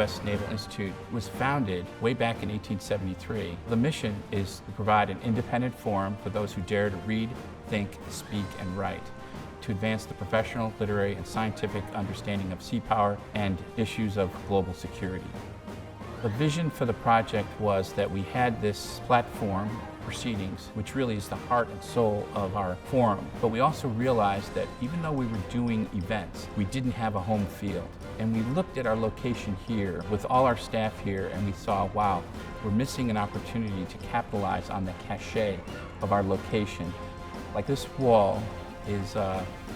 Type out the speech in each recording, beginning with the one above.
US Naval Institute was founded way back in 1873. The mission is to provide an independent forum for those who dare to read, think, speak, and write, to advance the professional, literary, and scientific understanding of sea power and issues of global security. The vision for the project was that we had this platform, Proceedings, which really is the heart and soul of our forum. But we also realized that even though we were doing events, we didn't have a home field. And we looked at our location here with all our staff here and we saw, wow, we're missing an opportunity to capitalize on the cachet of our location. Like this wall is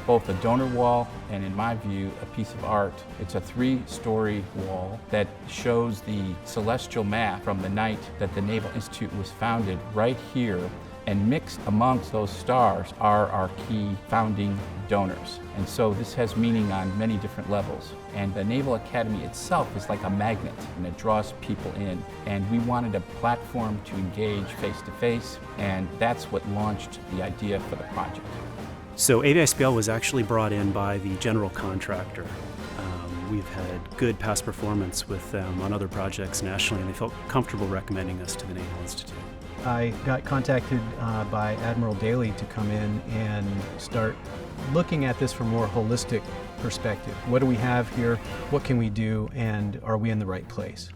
both a donor wall and, in my view, a piece of art. It's a 3-story wall that shows the celestial map from the night that the Naval Institute was founded right here, and mixed amongst those stars are our key founding donors. And so this has meaning on many different levels. And the Naval Academy itself is like a magnet, and it draws people in. And we wanted a platform to engage face-to-face, and that's what launched the idea for the project. So AVI-SPL was actually brought in by the general contractor. We've had good past performance with them on other projects nationally, and they felt comfortable recommending us to the Naval Institute. I got contacted by Admiral Daly to come in and start looking at this from a more holistic perspective. What do we have here? What can we do? And are we in the right place?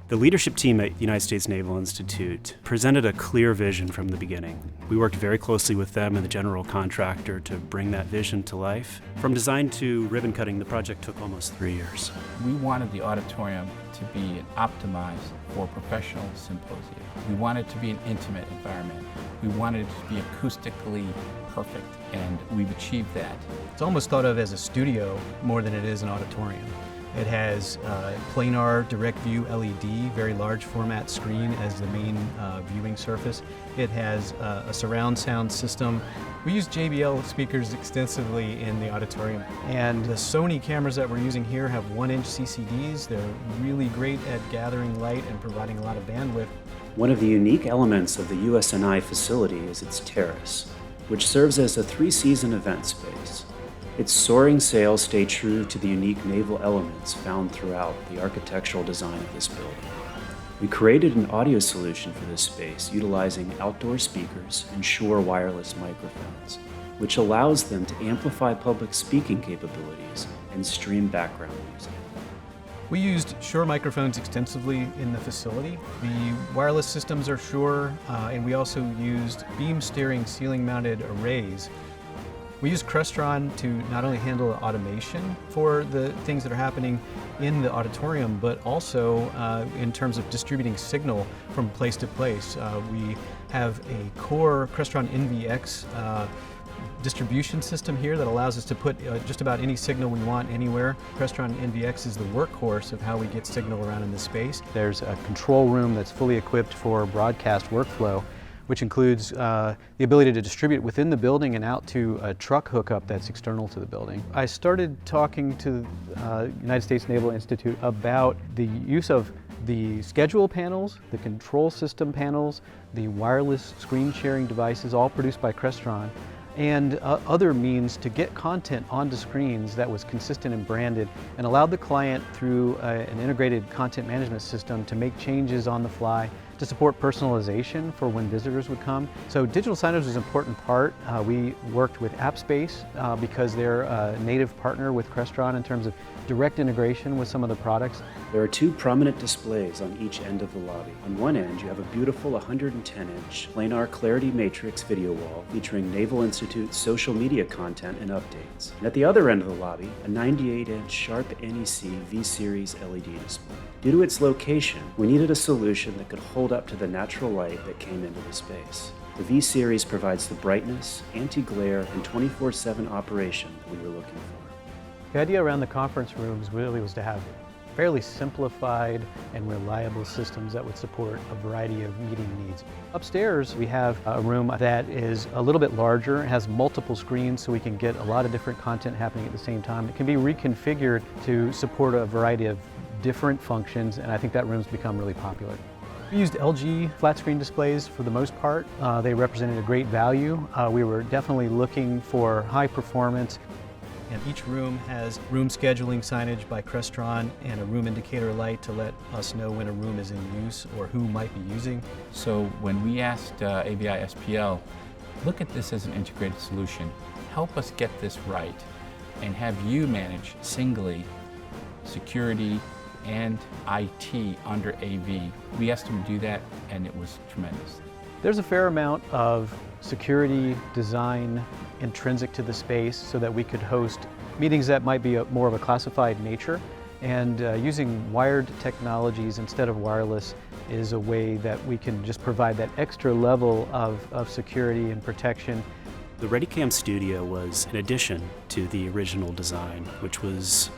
The leadership team at United States Naval Institute presented a clear vision from the beginning. We worked very closely with them and the general contractor to bring that vision to life. From design to ribbon cutting, the project took almost 3 years. We wanted the auditorium to be optimized for professional symposia. We wanted it to be an intimate environment. We wanted it to be acoustically perfect, and we've achieved that. It's almost thought of as a studio more than it is an auditorium. It has planar direct view LED, very large format screen as the main viewing surface. It has a surround sound system. We use JBL speakers extensively in the auditorium. And the Sony cameras that we're using here have 1-inch CCDs. They're really great at gathering light and providing a lot of bandwidth. One of the unique elements of the USNI facility is its terrace, which serves as a 3-season event space. Its soaring sails stay true to the unique naval elements found throughout the architectural design of this building. We created an audio solution for this space utilizing outdoor speakers and Shure wireless microphones, which allows them to amplify public speaking capabilities and stream background music. We used Shure microphones extensively in the facility. The wireless systems are Shure, and we also used beam steering ceiling mounted arrays. We use Crestron to not only handle automation for the things that are happening in the auditorium, but also in terms of distributing signal from place to place. We have a core Crestron NVX distribution system here that allows us to put just about any signal we want anywhere. Crestron NVX is the workhorse of how we get signal around in this space. There's a control room that's fully equipped for broadcast workflow, which includes the ability to distribute within the building and out to a truck hookup that's external to the building. I started talking to United States Naval Institute about the use of the schedule panels, the control system panels, the wireless screen sharing devices, all produced by Crestron, and other means to get content onto screens that was consistent and branded, and allowed the client through an integrated content management system to make changes on the fly to support personalization for when visitors would come. So digital signage was an important part. We worked with AppSpace because they're a native partner with Crestron in terms of direct integration with some of the products. There are 2 prominent displays on each end of the lobby. On one end, you have a beautiful 110-inch planar Clarity Matrix video wall featuring Naval Institute's social media content and updates. And at the other end of the lobby, a 98-inch Sharp NEC V-Series LED display. Due to its location, we needed a solution that could hold up to the natural light that came into the space. The V-Series provides the brightness, anti-glare, and 24/7 operation that we were looking for. The idea around the conference rooms really was to have fairly simplified and reliable systems that would support a variety of meeting needs. Upstairs, we have a room that is a little bit larger. It has multiple screens so we can get a lot of different content happening at the same time. It can be reconfigured to support a variety of different functions, and I think that room's become really popular. We used LG flat screen displays for the most part. They represented a great value. We were definitely looking for high performance. and each room has room scheduling signage by Crestron and a room indicator light to let us know when a room is in use or who might be using. So when we asked AVI-SPL, look at this as an integrated solution, help us get this right, and have you manage singly security and IT under AV. We asked them to do that, and it was tremendous. There's a fair amount of security design intrinsic to the space so that we could host meetings that might be more of a classified nature. And using wired technologies instead of wireless is a way that we can just provide that extra level of security and protection. The ReadyCam Studio was an addition to the original design, which was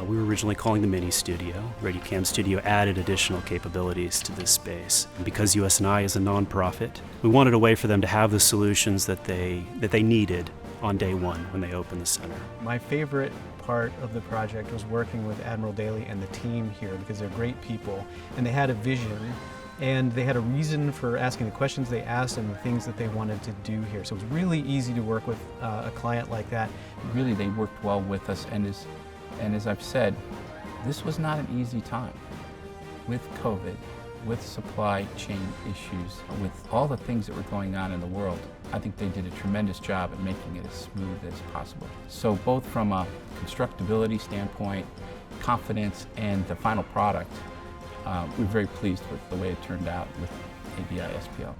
we were originally calling the Mini Studio. ReadyCam Studio added additional capabilities to this space. And because USNI is a nonprofit, we wanted a way for them to have the solutions that they needed on day one when they opened the center. My favorite part of the project was working with Admiral Daly and the team here because they're great people and they had a vision and they had a reason for asking the questions they asked and the things that they wanted to do here. So it was really easy to work with a client like that. Really, they worked well with us, and as I've said, this was not an easy time. With COVID, with supply chain issues, with all the things that were going on in the world, I think they did a tremendous job at making it as smooth as possible. So both from a constructability standpoint, confidence, and the final product, we're very pleased with the way it turned out with AVI-SPL.